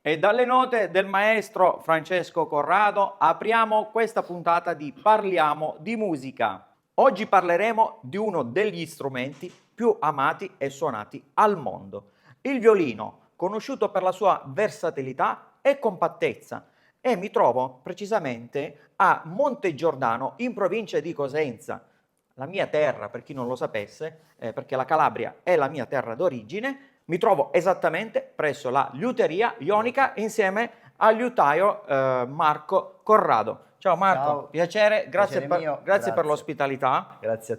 E dalle note del maestro Francesco Corrado apriamo questa puntata di Parliamo di musica. Oggi parleremo di uno degli strumenti più amati e suonati al mondo, il violino, conosciuto per la sua versatilità e compattezza. E mi trovo precisamente a Montegiordano, in provincia di Cosenza, la mia terra, per chi non lo sapesse, perché la Calabria è la mia terra d'origine. Mi trovo esattamente presso la liuteria ionica insieme al liutaio Marco Corrado. Ciao Marco, Ciao. piacere, Piacere mio, grazie per grazie. l'ospitalità, Grazie a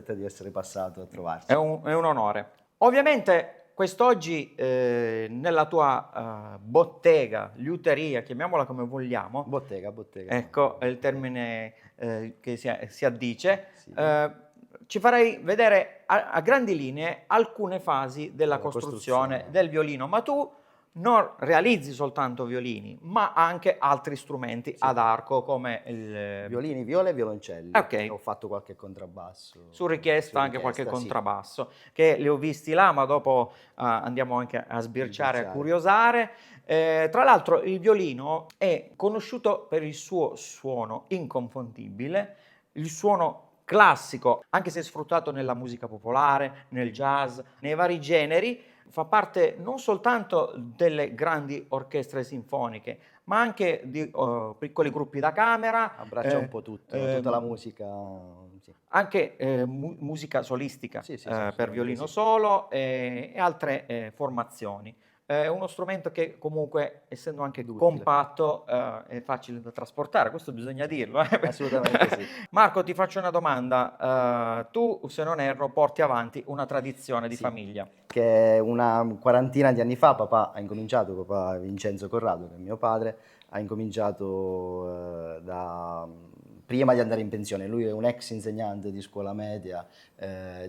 te di essere passato a è trovarci. un onore. Ovviamente quest'oggi nella tua bottega, liuteria, chiamiamola come vogliamo, Bottega. ecco è il termine che si addice, Sì. ci farei vedere a grandi linee alcune fasi della Della costruzione costruzione. del violino, ma tu non realizzi soltanto violini, ma anche altri strumenti Sì. ad arco come il... Violini, viole e violoncelli. Ok. Ho fatto qualche contrabbasso. Su richiesta anche qualche sì. contrabbasso, che li ho visti là, ma dopo andiamo anche a sbirciare, a curiosare. Tra l'altro il violino è conosciuto per il suo suono inconfondibile, il suono classico, anche se sfruttato nella musica popolare, nel jazz, nei vari generi, fa parte non soltanto delle grandi orchestre sinfoniche, ma anche di piccoli gruppi da camera, Abbraccia un po' tutto, tutta la musica. Sì. anche musica solistica Sì, per assolutamente violino sì. solo e altre formazioni. È uno strumento che comunque, essendo anche Duttile. compatto, è facile da trasportare, questo bisogna dirlo. Assolutamente sì. Marco, ti faccio una domanda. Tu, se non erro, porti avanti una tradizione di Sì, famiglia. che una quarantina di anni fa papà Vincenzo Corrado, che è mio padre, ha incominciato prima di andare in pensione. Lui è un ex insegnante di scuola media,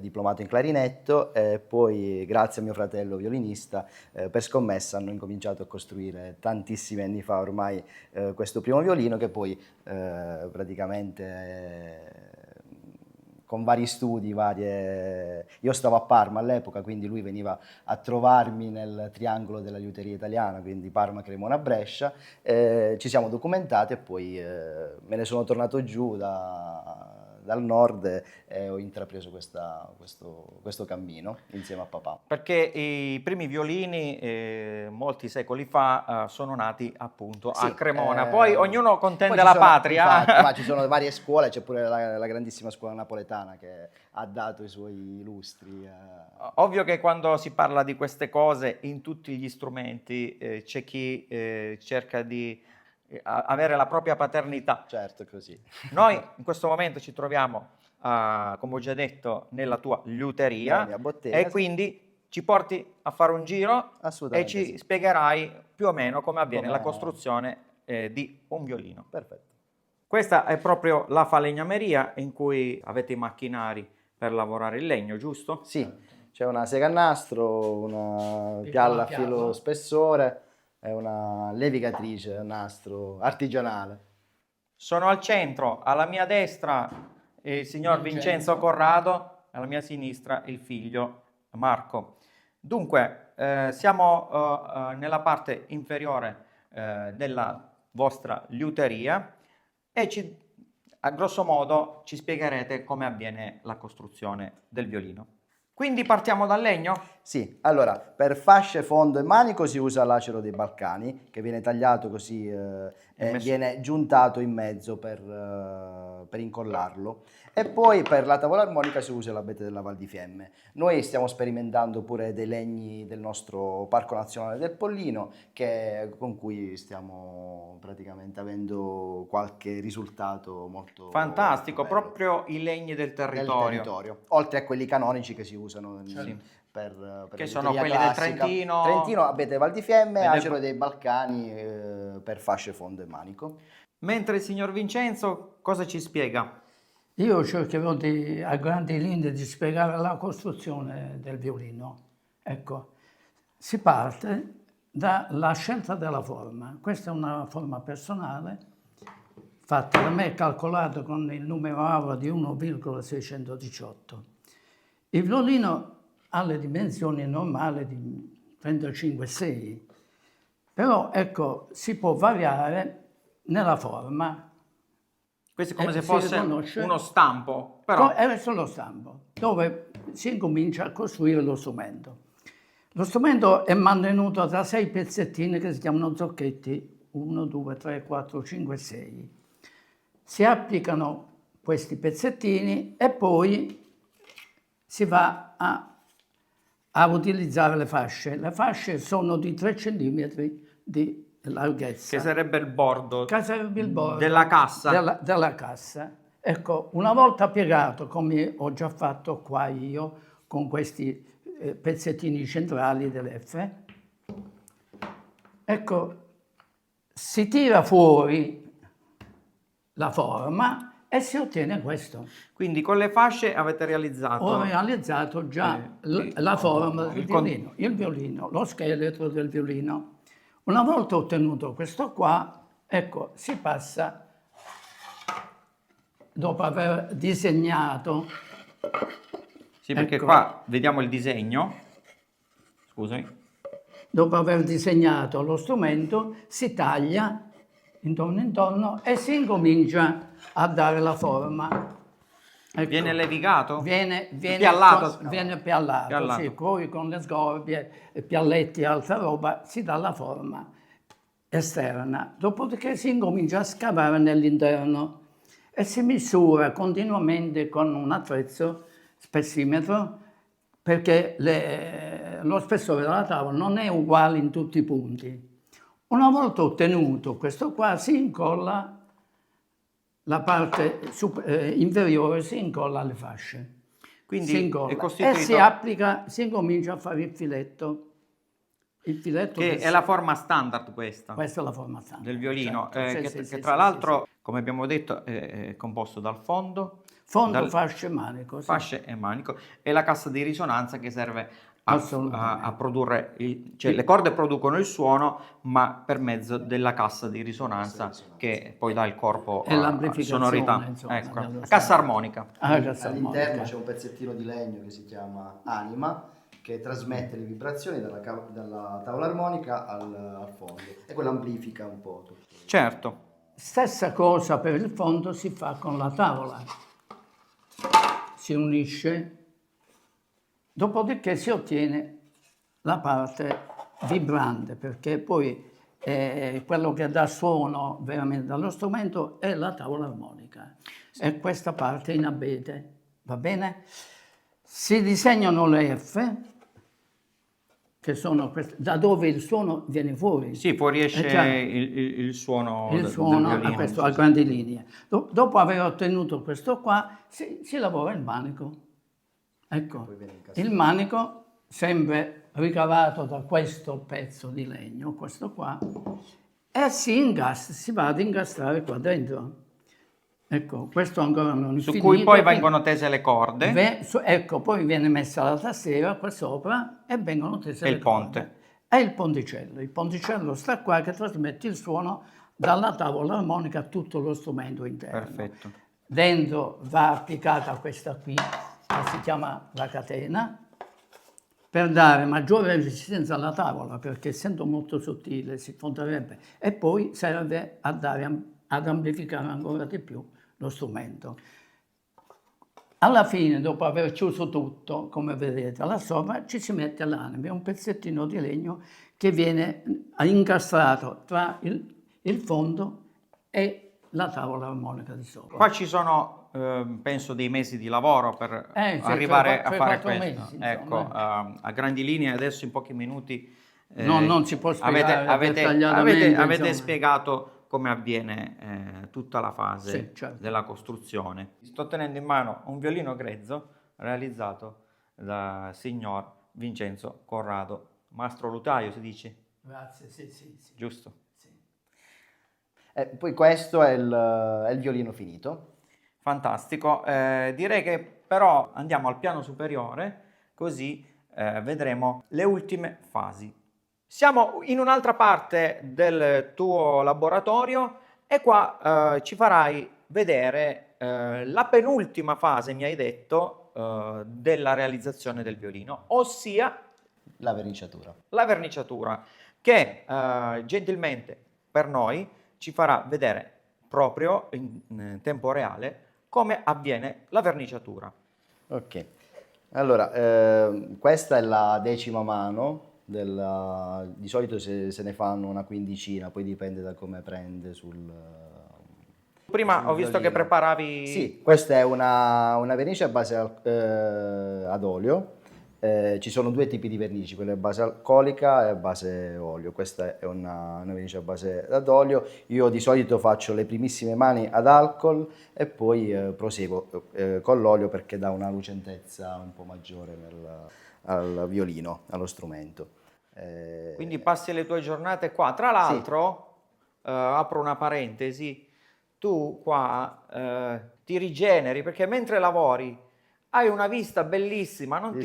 diplomato in clarinetto, e poi grazie a mio fratello violinista, per scommessa hanno incominciato a costruire tantissimi anni fa ormai questo primo violino che poi praticamente con vari studi, io stavo a Parma all'epoca, quindi lui veniva a trovarmi nel triangolo della liuteria italiana, quindi Parma, Cremona, Brescia, ci siamo documentati e poi me ne sono tornato giù dal nord e ho intrapreso questo cammino insieme a papà. Perché i primi violini, molti secoli fa, sono nati appunto a Sì, Cremona. Poi ognuno contende poi la patria. infatti, ma ci sono varie scuole, c'è pure la grandissima scuola napoletana che ha dato i suoi lustri. Ovvio che quando si parla di queste cose in tutti gli strumenti c'è chi cerca di avere la propria paternità. Certo, così. Noi in questo momento ci troviamo, come ho già detto, nella tua liuteria Nella mia bottega, e sì. quindi ci porti a fare un giro e Assolutamente ci sì. spiegherai più o meno come avviene la Come- costruzione di un violino. Perfetto. Questa è proprio la falegnameria in cui avete i macchinari per lavorare il legno, giusto? Sì, c'è una sega a nastro, una Piccola pialla a pialla. filo spessore e una levigatrice a nastro artigianale. Sono al centro, alla mia destra il signor Vincenzo Corrado, alla mia sinistra il figlio Marco. Dunque, siamo nella parte inferiore della vostra liuteria e a grosso modo ci spiegherete come avviene la costruzione del violino. Quindi partiamo dal legno? Sì, allora, per fasce, fondo e manico si usa l'acero dei Balcani, che viene tagliato così e viene giuntato in mezzo per incollarlo. E poi per la tavola armonica si usa l'abete della Val di Fiemme. Noi stiamo sperimentando pure dei legni del nostro Parco Nazionale del Pollino, con cui stiamo praticamente avendo qualche risultato molto Fantastico, bello. proprio i legni del territorio. Oltre a quelli canonici che si usano Sì. per Che la sono liuteria quelli del classica. Trentino. Trentino, abete Val di Fiemme, e del- acero dei Balcani per fasce, fondo e manico. Mentre il signor Vincenzo cosa ci spiega? Io cercherò a grandi linee di spiegare la costruzione del violino. Ecco, si parte dalla scelta della forma. Questa è una forma personale, fatta da me, calcolata con il numero auro di 1,618. Il violino ha le dimensioni normali di 35,6. Però ecco, si può variare nella forma. Questo è come se si fosse riconosce. uno stampo, però È solo stampo, dove si incomincia a costruire lo strumento. Lo strumento è mantenuto da 6 pezzettini che si chiamano zocchetti, 1, 2, 3, 4, 5, 6. Si applicano questi pezzettini e poi si va a utilizzare le fasce. Le fasce sono di 3 cm di larghezza. che sarebbe il bordo Che sarebbe il bordo della cassa. della cassa. Ecco, una volta piegato, come ho già fatto qua io, con questi pezzettini centrali dell'F, ecco, si tira fuori la forma e si ottiene questo. Quindi con le fasce avete realizzato Ho realizzato già la forma del violino, il violino, lo scheletro del violino. Una volta ottenuto questo qua, ecco, si passa, dopo aver disegnato. Sì, perché ecco, qua vediamo il disegno. Scusami. dopo aver disegnato lo strumento, si taglia intorno e si incomincia a dare la forma. Ecco, Viene levigato? Viene Piallato? viene piallato, Piallato. sì, poi con le sgorbie, pialletti e altra roba si dà la forma esterna. Dopodiché si incomincia a scavare nell'interno e si misura continuamente con un attrezzo spessimetro, perché lo spessore della tavola non è uguale in tutti i punti. Una volta ottenuto questo qua, si incolla la parte inferiore, si incolla alle fasce. Quindi Si incolla è costituito e si applica, si incomincia a fare il filetto. Il filetto che è la forma standard questa questa è la forma standard del violino, certo. Sì, che sì, tra sì, l'altro, come abbiamo detto, è composto dal fondo, fondo, fasce e manico. Sì. fasce e manico, e la cassa di risonanza che serve Assolutamente. a produrre, cioè le corde producono il suono, ma per mezzo della cassa di risonanza che poi dà il corpo E a l'amplificazione, sonorità. insomma, Ecco, dello cassa suono. armonica. Cassa All'interno armonica. c'è un pezzettino di legno che si chiama anima, che trasmette le vibrazioni dalla tavola armonica al fondo, e quello amplifica un po' tutto. Certo. Stessa cosa per il fondo si fa con la tavola. Si unisce, dopodiché si ottiene la parte vibrante, perché poi quello che dà suono veramente dallo strumento è la tavola armonica. E questa parte in abete, va bene? Si disegnano le F, che sono queste, da dove il suono viene fuori. Sì, fuoriesce È chiaro? il suono, Il del suono violino. a, questo, a grandi linee. Dopo aver ottenuto questo qua, si lavora il manico. Ecco, il manico, sempre ricavato da questo pezzo di legno, questo qua, e si va ad incastrare qua dentro. Ecco, questo ancora non è Su finito. cui poi vengono tese le corde. Ecco, poi viene messa la tastiera qua sopra e vengono tese E le il ponte. corde. E il ponticello. Il ponticello sta qua che trasmette il suono dalla tavola armonica a tutto lo strumento interno. Perfetto. Dentro va applicata questa qui, che si chiama la catena, per dare maggiore resistenza alla tavola, perché essendo molto sottile si fonderebbe, e poi serve ad amplificare ancora di più lo strumento. Alla fine, dopo aver chiuso tutto, come vedete, là sopra ci si mette l'anima, un pezzettino di legno che viene incastrato tra il fondo e la tavola armonica di sopra. Qua ci sono, penso, dei mesi di lavoro per Sì, arrivare a fare 4 questo. mesi, insomma. Ecco, a grandi linee, adesso in pochi minuti Non si può spiegare avete dettagliatamente, insomma. spiegato come avviene tutta la fase Sì, certo. della costruzione. Sto tenendo in mano un violino grezzo realizzato da signor Vincenzo Corrado, mastro lutaio, si dice? Grazie, sì. Giusto? Sì. Poi questo è il violino finito. Fantastico, direi che però andiamo al piano superiore, così vedremo le ultime fasi. Siamo in un'altra parte del tuo laboratorio e qua ci farai vedere la penultima fase, mi hai detto, della realizzazione del violino, ossia La verniciatura. la verniciatura. che gentilmente per noi ci farà vedere proprio in tempo reale come avviene la verniciatura. Ok, allora questa è la 10ª mano, di solito se ne fanno una quindicina, poi dipende da come prende sul Prima ho visto che violino. preparavi... Sì, questa è una vernice a base ad olio. Ci sono due tipi di vernici, quella a base alcolica e a base olio. Questa è una vernice a base ad olio. Io di solito faccio le primissime mani ad alcol e poi proseguo con l'olio perché dà una lucentezza un po' maggiore al violino, allo strumento. Quindi passi le tue giornate qua. Tra l'altro, apro una parentesi, tu qua ti rigeneri perché mentre lavori hai una vista bellissima, non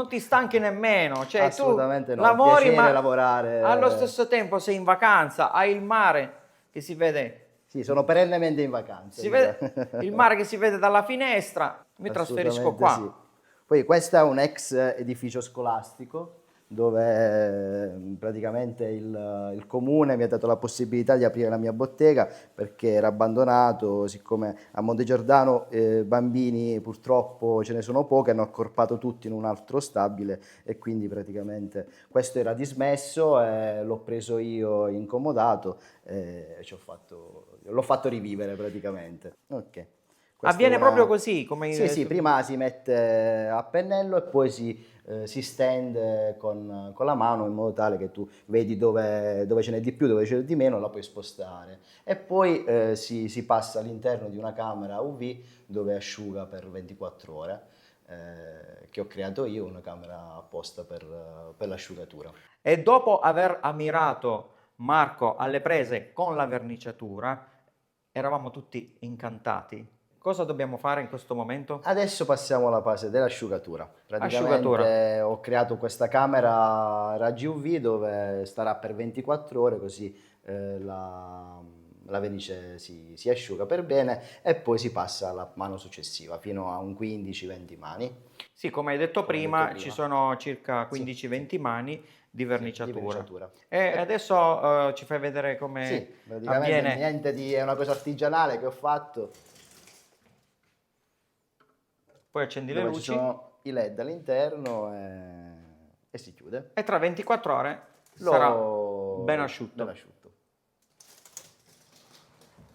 ti stanchi nemmeno. Cioè, Assolutamente tu no, è un lavori piacere ma lavorare. allo stesso tempo sei in vacanza, hai il mare che si vede. Sì, sono perennemente in vacanza. Si vede il mare che si vede dalla finestra, mi trasferisco Assolutamente qua. sì. Poi questo è un ex edificio scolastico dove praticamente il comune mi ha dato la possibilità di aprire la mia bottega perché era abbandonato, siccome a Montegiordano bambini purtroppo ce ne sono pochi, hanno accorpato tutti in un altro stabile e quindi praticamente questo era dismesso e l'ho preso io incomodato e l'ho fatto rivivere praticamente. Ok. Questa è Avviene una- proprio così, come Sì, prima si mette a pennello e poi si stende con la mano in modo tale che tu vedi dove ce n'è di più, dove ce n'è di meno, la puoi spostare. E poi si passa all'interno di una camera UV dove asciuga per 24 ore, che ho creato io, una camera apposta per l'asciugatura. E dopo aver ammirato Marco alle prese con la verniciatura, eravamo tutti incantati. Cosa dobbiamo fare in questo momento? Adesso passiamo alla fase dell'asciugatura. Asciugatura. Praticamente ho creato questa camera raggi UV dove starà per 24 ore così la vernice si asciuga per bene e poi si passa alla mano successiva fino a un 15-20 mani. Sì, come hai detto Come prima, detto ci prima. sono circa Sì, 15-20 mani di di verniciatura. verniciatura. E E- adesso ci fai vedere Sì, come praticamente avviene. è una cosa artigianale che ho fatto Poi accendi le dove ci luci sono i LED all'interno e si chiude. e tra 24 ore sarà ben Ben asciutto. asciutto.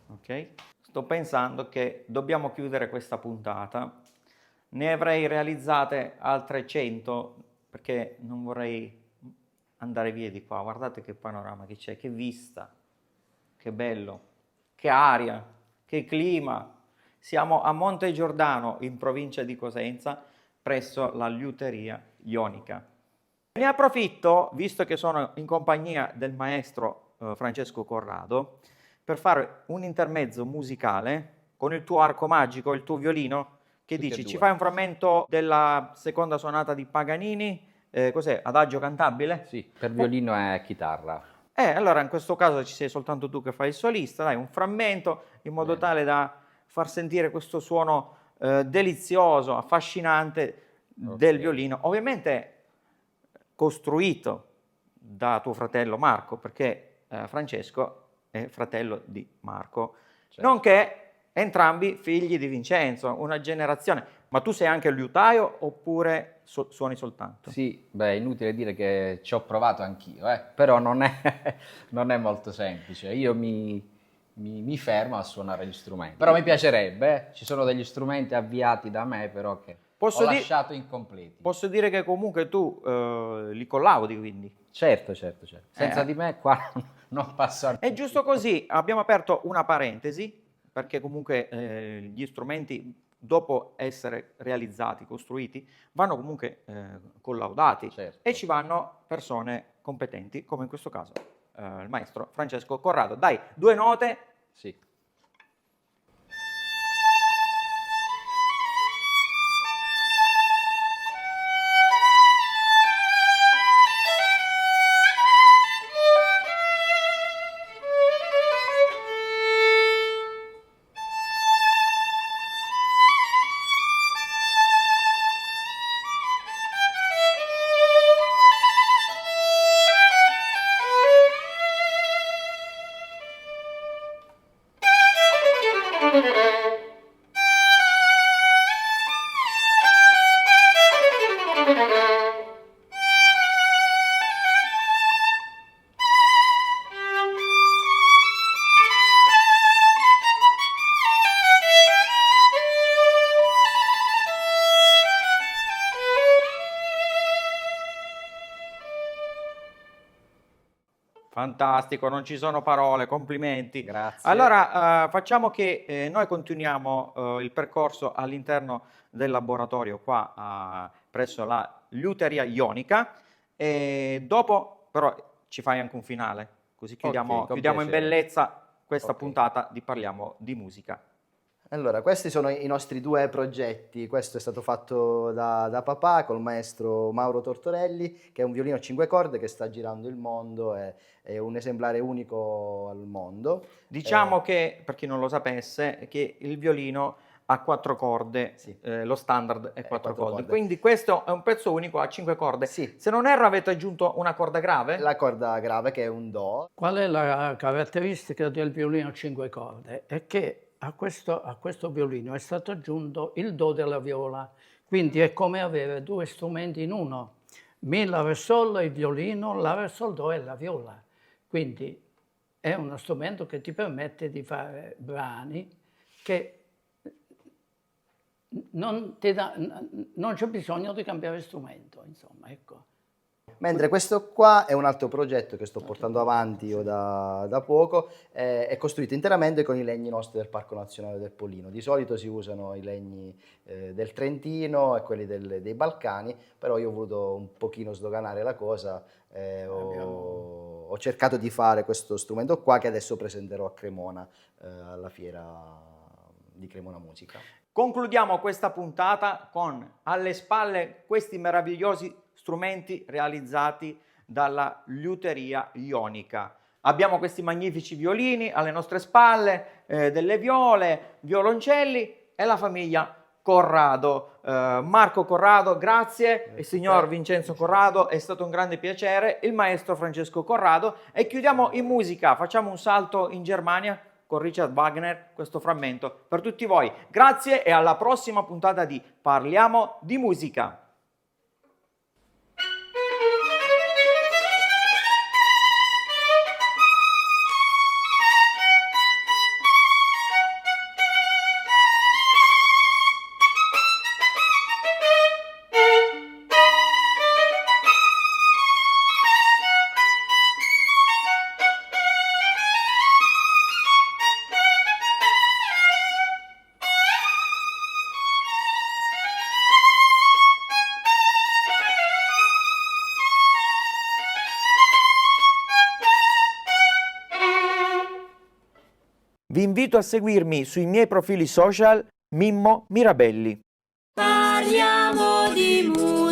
Ok? Sto pensando che dobbiamo chiudere questa puntata. Ne avrei realizzate altre 100 perché non vorrei andare via di qua. Guardate che panorama che c'è, che vista, che bello, che aria, che clima. Siamo a Monte Giordano, in provincia di Cosenza, presso la liuteria ionica. Ne approfitto, visto che sono in compagnia del maestro Francesco Corrado, per fare un intermezzo musicale con il tuo arco magico, il tuo violino. Che Tutti e dici? Ci due. fai un frammento della seconda sonata di Paganini? Cos'è? Adagio cantabile? Sì, per violino e chitarra. Allora in questo caso ci sei soltanto tu che fai il solista, dai, un frammento in modo Bene. tale da far sentire questo suono delizioso, affascinante del Ok. violino. Ovviamente costruito da tuo fratello Marco, perché Francesco è fratello di Marco, Certo. nonché entrambi figli di Vincenzo, una generazione. Ma tu sei anche il liutaio oppure suoni soltanto? Sì, beh, è inutile dire che ci ho provato anch'io, però non è, non è molto semplice. Io mi fermo a suonare gli strumenti. Però mi piacerebbe, ci sono degli strumenti avviati da me, però che Posso ho dire- lasciato incompleti. Posso dire che comunque tu li collaudi, quindi. Certo. Senza Eh. di me qua non passa È nulla. giusto così, abbiamo aperto una parentesi, perché comunque gli strumenti, dopo essere realizzati, costruiti, vanno comunque collaudati Certo. e ci vanno persone competenti, come in questo caso il maestro Francesco Corrado. Dai, 2 note. Sì. Fantastico, non ci sono parole, complimenti. Grazie. Allora, facciamo che noi continuiamo il percorso all'interno del laboratorio qua presso la liuteria ionica e dopo però ci fai anche un finale, così chiudiamo, con chiudiamo in piacere. bellezza questa Ok. puntata di Parliamo di musica. Allora, questi sono i nostri due progetti. Questo è stato fatto da papà col maestro Mauro Tortorelli, che è un violino a 5 corde che sta girando il mondo, è un esemplare unico al mondo. Diciamo che, per chi non lo sapesse, che il violino ha 4 corde, Sì. lo standard è 4 quattro corde. corde. Quindi questo è un pezzo unico a 5 corde. Sì. Se non erro avete aggiunto una corda grave? La corda grave che è un Do. Qual è la caratteristica del violino a 5 corde? È che a questo violino è stato aggiunto il Do della viola, quindi è come avere due strumenti in uno. Mi, la, re, sol, il violino, la, re, sol, do e la viola. Quindi è uno strumento che ti permette di fare brani che non c'è bisogno di cambiare strumento, insomma, ecco. Mentre questo qua è un altro progetto che sto portando avanti io da poco, è costruito interamente con i legni nostri del Parco Nazionale del Pollino. Di solito si usano i legni del Trentino e quelli dei Balcani, però io ho voluto un pochino sdoganare la cosa, ho cercato di fare questo strumento qua che adesso presenterò a Cremona, alla fiera di Cremona Musica. Concludiamo questa puntata con alle spalle questi meravigliosi strumenti realizzati dalla liuteria ionica. Abbiamo questi magnifici violini alle nostre spalle, delle viole, violoncelli e la famiglia Corrado. Marco Corrado, grazie, il signor Vincenzo Corrado, è stato un grande piacere, il maestro Francesco Corrado e chiudiamo in musica, facciamo un salto in Germania con Richard Wagner, questo frammento per tutti voi. Grazie e alla prossima puntata di Parliamo di musica. Vi invito a seguirmi sui miei profili social Mimmo Mirabelli. Parliamo di musica.